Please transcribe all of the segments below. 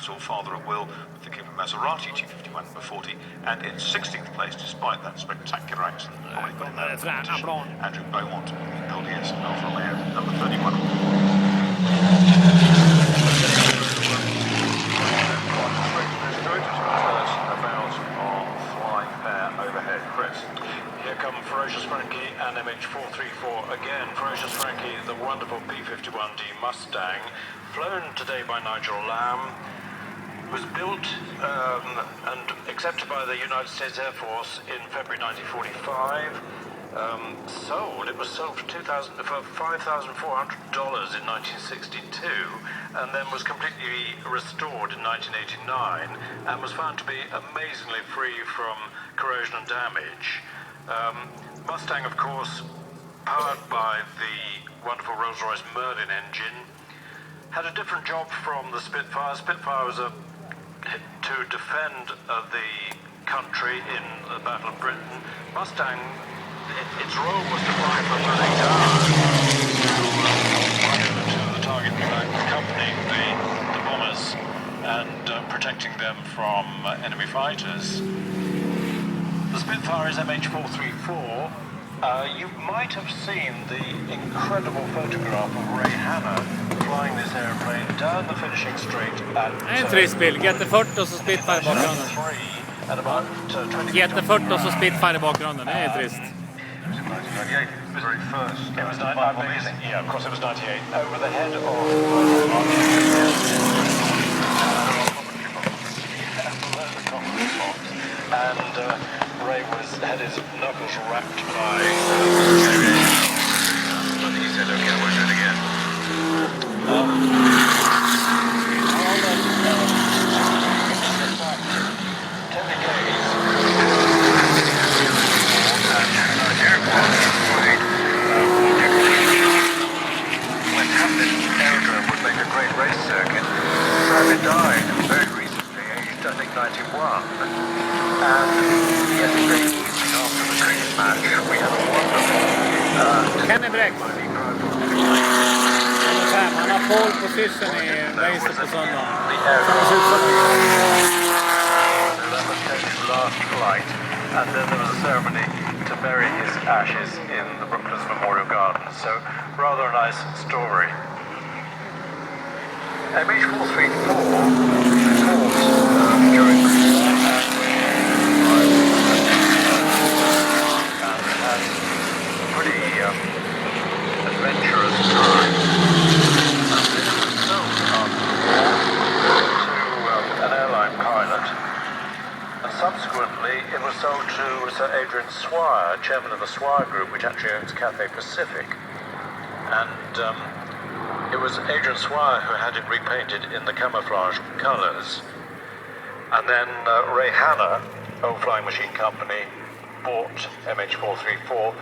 Nassau, father at will, with the King of Maserati, G51 number 40, and in 16th place, despite that spectacular accident, probably got that competition, Andrew Beaumont, LDS Alfa Romeo, number 31. Here come Ferocious Frankie and MH434 again. Ferocious Frankie, the wonderful P51D Mustang, flown today by Nigel Lamb, was built and accepted by the United States Air Force in February 1945. It was sold for $5,400 in 1962, and then was completely restored in 1989, and was found to be amazingly free from corrosion and damage. Mustang, of course, powered by the wonderful Rolls-Royce Merlin engine, had a different job from the Spitfire. Spitfire was to defend the country in the Battle of Britain. Mustang, its role was to fly for about 8 hours to the target, accompanying the bombers and protecting them from enemy fighters. The Spitfire is MH434. You might have seen the incredible photograph of Ray Hanna flying this airplane down the finishing straight at... En trist bild. GT40 och så Spitfire i bakgrunden. GT40 och så Spitfire i bakgrunden. Det är trist. It was amazing. Yeah, of course it was 98. Over the head of... And Ray had his knuckles wrapped by... But he said, okay, we'll do it again. Would make a great race circuit. Sadly died very recently, aged I think 91. And yesterday evening after the cricket match, we had a wonderful... Kenny Breck. Han har pole position i racet på söndag. That was Kenny's last flight. And then there was a ceremony to bury his ashes in the Brooklands Memorial Gardens. So, rather a nice story. MH434 fought during the war and had a pretty adventurous time. And it was sold after the war to an airline pilot. And subsequently it was sold to Sir Adrian Swire, chairman of the Swire Group, which actually owns Cathay Pacific. And it was Adrian Swire who had it repainted in the camouflage colours. And then Ray Hanna, Old Flying Machine Company, bought MH434.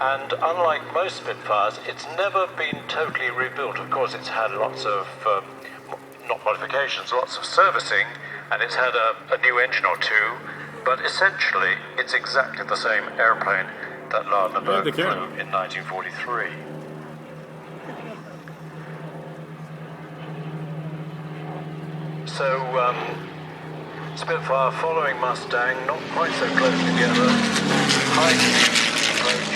And unlike most Spitfires, it's never been totally rebuilt. Of course, it's had lots of, not modifications, lots of servicing, and it's had a new engine or two. But essentially, it's exactly the same airplane that Lardnerberg flew in 1943. So, Spitfire following Mustang, not quite so close together, high approach.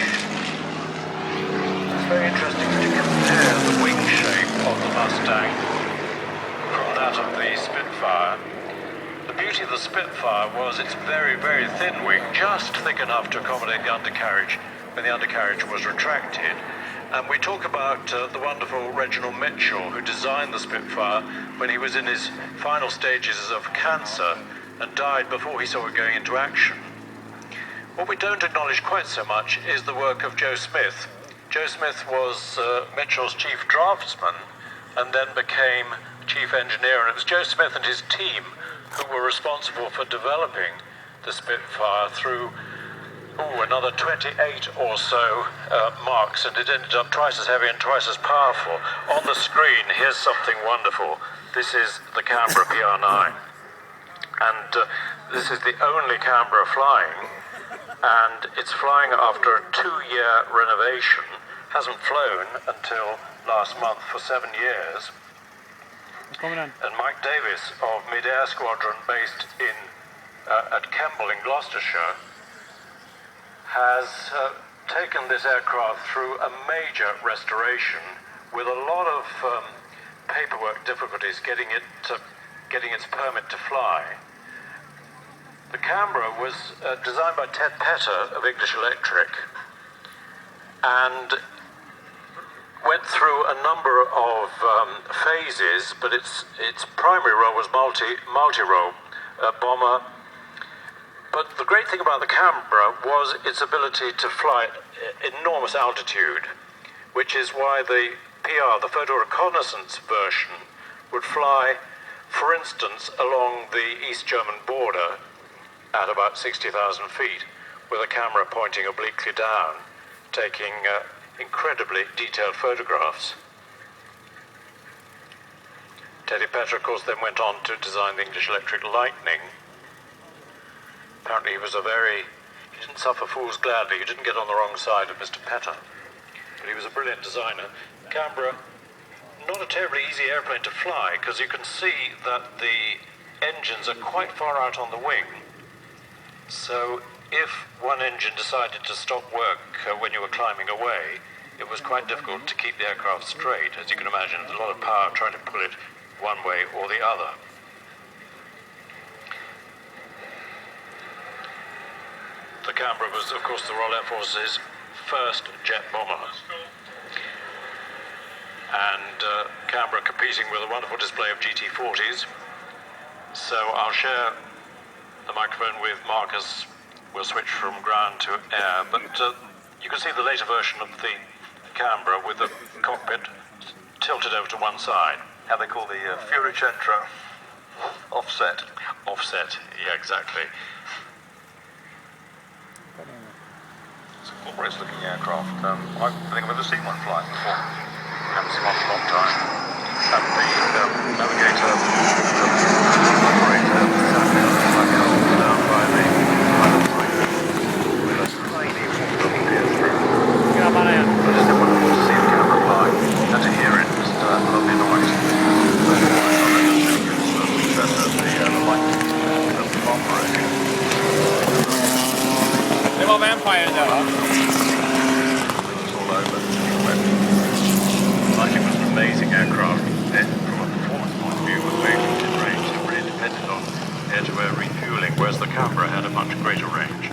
It's very interesting to compare the wing shape of the Mustang from that of the Spitfire. The beauty of the Spitfire was its very, very thin wing, just thick enough to accommodate the undercarriage when the undercarriage was retracted. And we talk about the wonderful Reginald Mitchell, who designed the Spitfire when he was in his final stages of cancer and died before he saw it going into action. What we don't acknowledge quite so much is the work of Joe Smith. Joe Smith was Mitchell's chief draftsman and then became chief engineer, and it was Joe Smith and his team who were responsible for developing the Spitfire through another 28 or so marks, and it ended up twice as heavy and twice as powerful. On the screen, here's something wonderful. This is the Canberra PR9, and this is the only Canberra flying, and it's flying after a 2-year renovation, hasn't flown until last month for 7 years, Kommer den. And Mike Davis of Mid-Air Squadron, based at Kemble in Gloucestershire, has taken this aircraft through a major restoration with a lot of paperwork difficulties getting its permit to fly. The Canberra was designed by Ted Petter of English Electric and went through a number of phases, but its primary role was multi-role bomber. But the great thing about the Canberra was its ability to fly at enormous altitude, which is why the PR, the photo reconnaissance version, would fly, for instance, along the East German border at about 60,000 feet, with a camera pointing obliquely down, taking incredibly detailed photographs. Teddy Petter, of course, then went on to design the English Electric Lightning. Apparently he didn't suffer fools gladly. He didn't get on the wrong side of Mr. Petter. But he was a brilliant designer. Canberra, not a terribly easy airplane to fly, because you can see that the engines are quite far out on the wing. So if one engine decided to stop work when you were climbing away, it was quite difficult to keep the aircraft straight. As you can imagine, there's a lot of power trying to pull it one way or the other. The Canberra was, of course, the Royal Air Force's first jet bomber. And Canberra competing with a wonderful display of GT40s. So I'll share the microphone with Marcus. We'll switch from ground to air, but you can see the later version of the Canberra with the cockpit tilted over to one side. How they call the Furicentro offset. Offset, yeah, exactly. It's a glorious looking aircraft. I don't think I've ever seen one flying before. Haven't seen one for a long time. And the navigator, operator, down by the with a tiny water peer through. Grabbarna igen. But it's still wonderful to see the camera fly and to hear it. Just a lovely noise. The lightning operating. Det var Vampire där, va? It's all over. Lightning was an amazing aircraft. From a performance point of view, with very limited range, it really depended on air-to-air refueling, whereas the Canberra had a much greater range.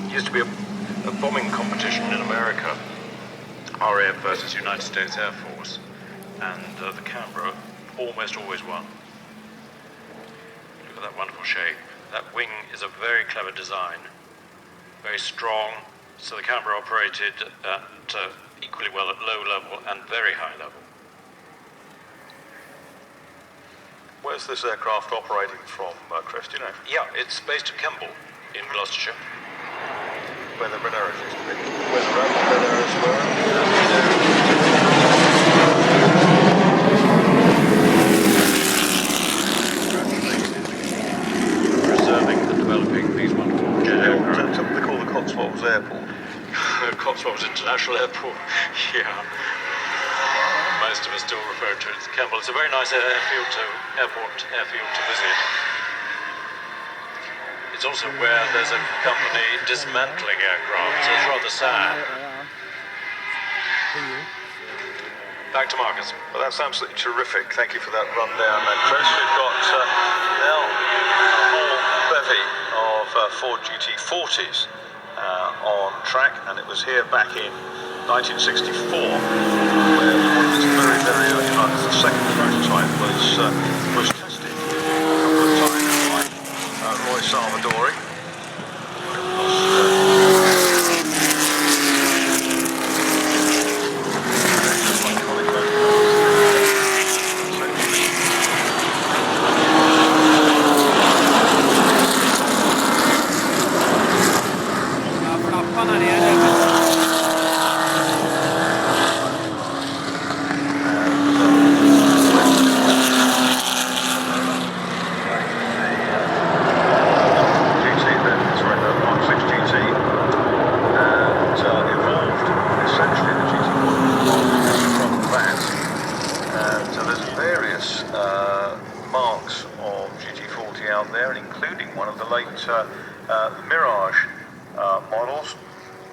It used to be a bombing competition in America, RAF versus United States Air Force, and the Canberra almost always won. Look at that wonderful shape. That wing is a very clever design, very strong, so the Canberra operated at equally well at low level and very high level. Where's this aircraft operating from, Chris? Do you know? Yeah, it's based at Kemble in Gloucestershire. Where the Red Arrows used to be. Where the Red Arrows were. Preserving and developing these wonderful jet aircraft. They call the Cotswolds Airport. Cotswolds International Airport. Yeah. Most of us still refer to it as Kemble. It's a very nice airfield to visit. It's also where there's a company dismantling aircraft, so it's rather sad. Back to Marcus. Well, that's absolutely terrific. Thank you for that rundown, Chris. We've got now a whole bevy of Ford GT40s on track, and it was here back in 1964 where one of its very, very early runs, the second prototype, was tested a couple of times by Roy Salvadori. models of GT40 out there, including one of the late Mirage models.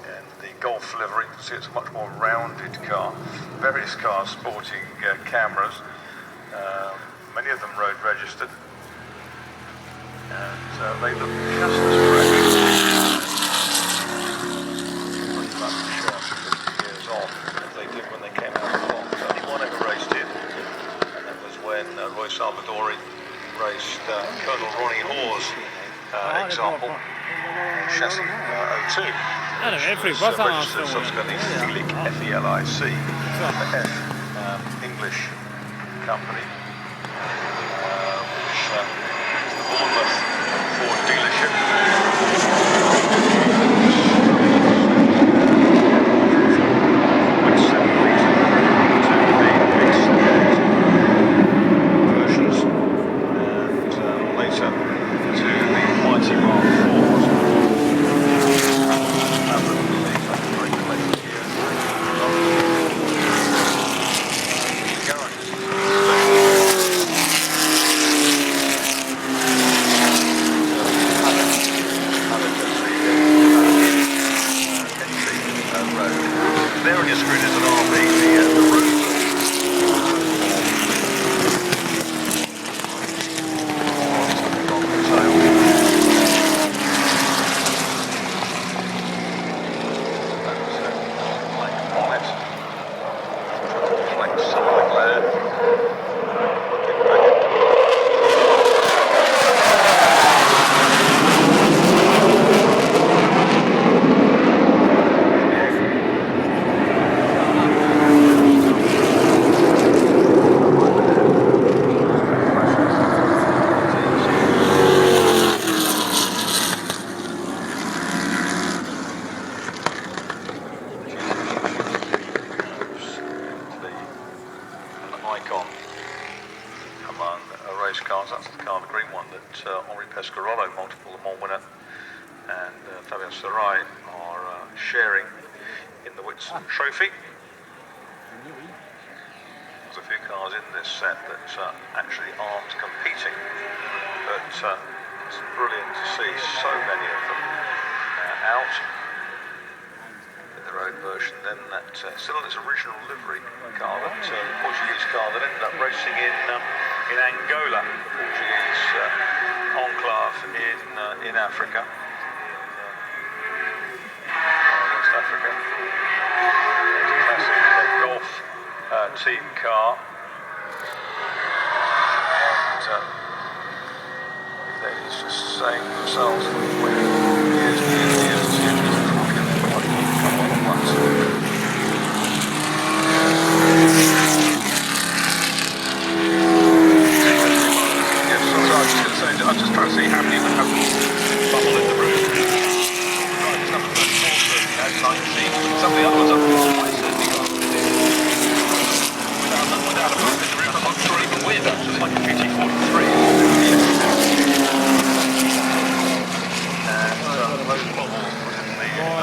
And the Golf livery, you can see it's a much more rounded car. Various cars sporting cameras, many of them road registered, and they look just as fresh. Pretty much 50 years on as they did when they came out of the box. Only one ever raced here, and that was when Roy Salvadori raced Colonel Ronnie Hoare's example, chassis 02. Registered subsequently Felic, F-E-L-I-C, the F English company, which is the Bournemouth Ford dealership. Which separately to the versions, and later to the Mighty Mark IVs. There on your screen is an RV, the road. Icon among race cars. That's the car, the green one, that Henri Pescarolo, multiple Le Mans winner, and Fabien Sarai are sharing in the Whitson Trophy. There's a few cars in this set that actually aren't competing, but it's brilliant to see so many of them out. Road version, then that still its original livery car, that Portuguese car that ended up racing in Angola, the Portuguese enclave in Africa, West Africa. It's a classic Golf team car, and they're just saying to themselves, I'm just trying to see how many would have bubble in the room. Right, it's number 34, 19. Some of the other ones I certainly got. Without a bump in the room, I'm not sure even with, actually, like a GT43. And those bubbles put in the room.